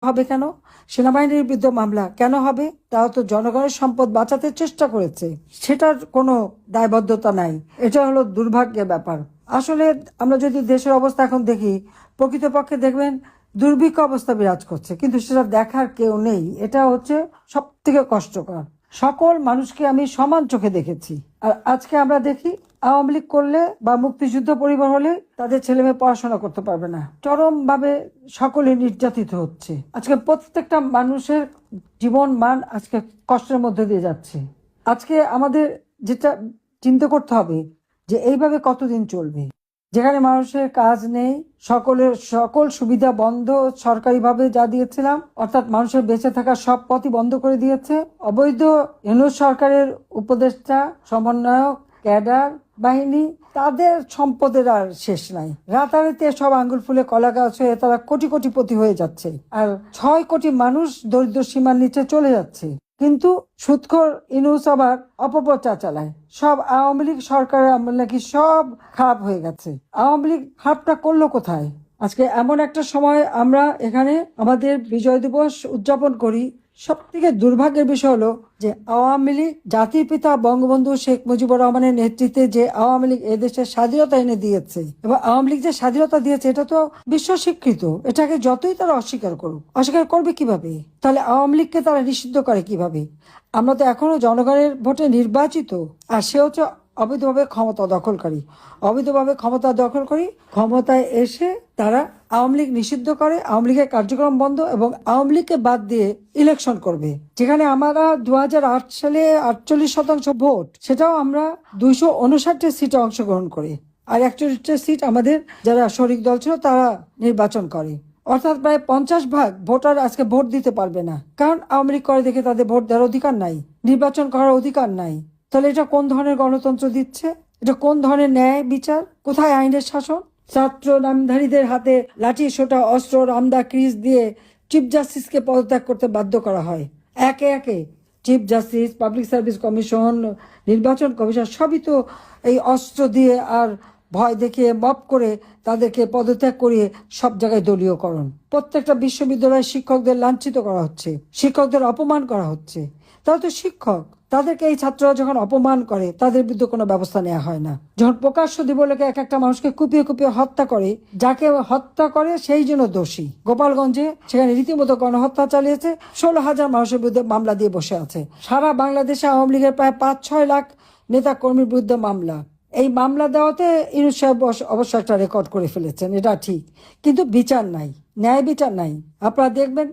হবে কেন? সেনাবাহিনীর বিরুদ্ধে মামলা কেন হবে? তারা তো জনগণের সম্পদ বাঁচাতে চেষ্টা করেছে, সেটার কোনো দায়বদ্ধতা নাই। এটা হলো দুর্ভাগ্যের ব্যাপার। আসলে আমরা যদি দেশের অবস্থা এখন দেখি, প্রকৃতপক্ষে দেখবেন দুর্ভিক্ষ অবস্থা বিরাজ করছে, কিন্তু সেটা দেখার কেউ নেই। এটা হচ্ছে সব থেকে কষ্টকর। সকল মানুষকে আমি সমান চোখে দেখেছি, আর আজকে আমরা দেখি আওয়ামী লীগ করলে বা মুক্তিযুদ্ধ পরিবার হলে তাদের ছেলে মেয়ে পড়াশোনা করতে পারবে না। চরম ভাবে সকলে নির্যাতিত হচ্ছে। আজকে প্রত্যেকটা মানুষের জীবন মান আজকে কষ্টের মধ্যে দিয়ে যাচ্ছে। আজকে আমাদের যেটা চিন্তা করতে হবে যে এইভাবে কতদিন চলবে, যেখানে মানুষের কাজ নেই, সকল সুবিধা বন্ধ, সরকারিভাবে যা দিয়েছিলাম অর্থাৎ মানুষের বেঁচে থাকার সব পথই বন্ধ করে দিয়েছে। অবৈধ ইউনূস সরকারের উপদেষ্টা, সমন্বয়ক, ক্যাডার বাহিনী, তাদের সম্পদের আর শেষ নাই। রাতারাতি সব আঙ্গুল ফুলে কলা গাছ হয়ে তারা কোটি কোটিপতি হয়ে যাচ্ছে, আর 6 কোটি মানুষ দরিদ্র সীমার নিচে চলে যাচ্ছে। কিন্তু সুদখোর ইউনূস আবার অপপ্রচার চালায়, সব আওয়ামী লীগ সরকারের আমল নাকি সব খারাপ হয়ে গেছে। আওয়ামী লীগ খারাপটা করলো কোথায়? আজকে এমন একটা সময় আমরা এখানে আমাদের বিজয় দিবস উদযাপন করি। সব থেকে দুর্ভাগ্যের বিষয় হলো যে আওয়ামী লীগ, জাতির পিতা বঙ্গবন্ধু শেখ মুজিবুর রহমানের নেতৃত্বে যে আওয়ামী লীগ এদেশের স্বাধীনতা এনে দিয়েছে, এবং আওয়ামী লীগ যে স্বাধীনতা দিয়েছে এটা তো বিশ্ব স্বীকৃত। এটাকে যতই তারা অস্বীকার করুক, অস্বীকার করবে কিভাবে? তাহলে আওয়ামী লীগকে তারা নিষিদ্ধ করে কিভাবে? আমরা তো এখনো জনগণের ভোটে নির্বাচিত, আর সে হচ্ছে অবৈধভাবে ক্ষমতা দখলকারী। অবৈধভাবে ক্ষমতা দখলকারী ক্ষমতায় এসে তারা আওয়ামী লীগ নিষিদ্ধ করে, আওয়ামী লীগের কার্যক্রম বন্ধ, এবং আওয়ামী লীগকে বাদ দিয়ে ইলেকশন করবে। যেখানে আমরা 2008 সালে 48% ভোট, সেটাও আমরা 259 সিটে অংশগ্রহণ করি, আর 41টা সিট আমাদের যারা শরিক দল ছিল তারা নির্বাচন করে। অর্থাৎ প্রায় 50% ভোটার আজকে ভোট দিতে পারবে না, কারণ আওয়ামী লীগ করে দেখে তাদের ভোট দেওয়ার অধিকার নাই, নির্বাচন করার অধিকার নাই। তাহলে এটা কোন ধরনের গণতন্ত্র দিচ্ছে? এটা কোন ধরনের ন্যায় বিচার? কোথায় আইনের শাসন? ছাত্র নামধারীদের হাতে লাঠি সোটা অস্ত্র রামদা ক্রিজ দিয়ে চিফ জাস্টিসকে পদত্যাগ করতে বাধ্য করা হয়। একে একে chief justice, public service commission, নির্বাচন কমিশন সবই তো এই অস্ত্র দিয়ে আর ভয় দেখিয়ে মপ করে তাদেরকে পদত্যাগ করিয়ে সব জায়গায় দলীয়করণ। প্রত্যেকটা বিশ্ববিদ্যালয়ের শিক্ষকদের লাঞ্ছিত করা হচ্ছে, শিক্ষকদের অপমান করা হচ্ছে। তারা তো শিক্ষক, তাদেরকে এই ছাত্ররা যখন অপমান করে তাদের বিরুদ্ধে কোনো ব্যবস্থা নেওয়া হয় না। যখন প্রকাশ্য দিবলোকে এক একটা মানুষকে কুপিয়ে কুপিয়ে হত্যা করে, যাকে হত্যা করে সেই জন্য দোষী। গোপালগঞ্জে সেখানে রীতিমতো গণহত্যা চালিয়েছে, 16,000 মানুষের বিরুদ্ধে মামলা দিয়ে বসে আছে। সারা বাংলাদেশে আওয়ামী লীগের প্রায় 5-6 লাখ নেতা কর্মীর বিরুদ্ধে মামলা। এই মামলা দেওয়াতে ইউনূস সাহেব অবশ্য একটা রেকর্ড করে ফেলেছেন, এটা ঠিক, কিন্তু বিচার নাই, ন্যায় বিচার নাই। আপনারা দেখবেন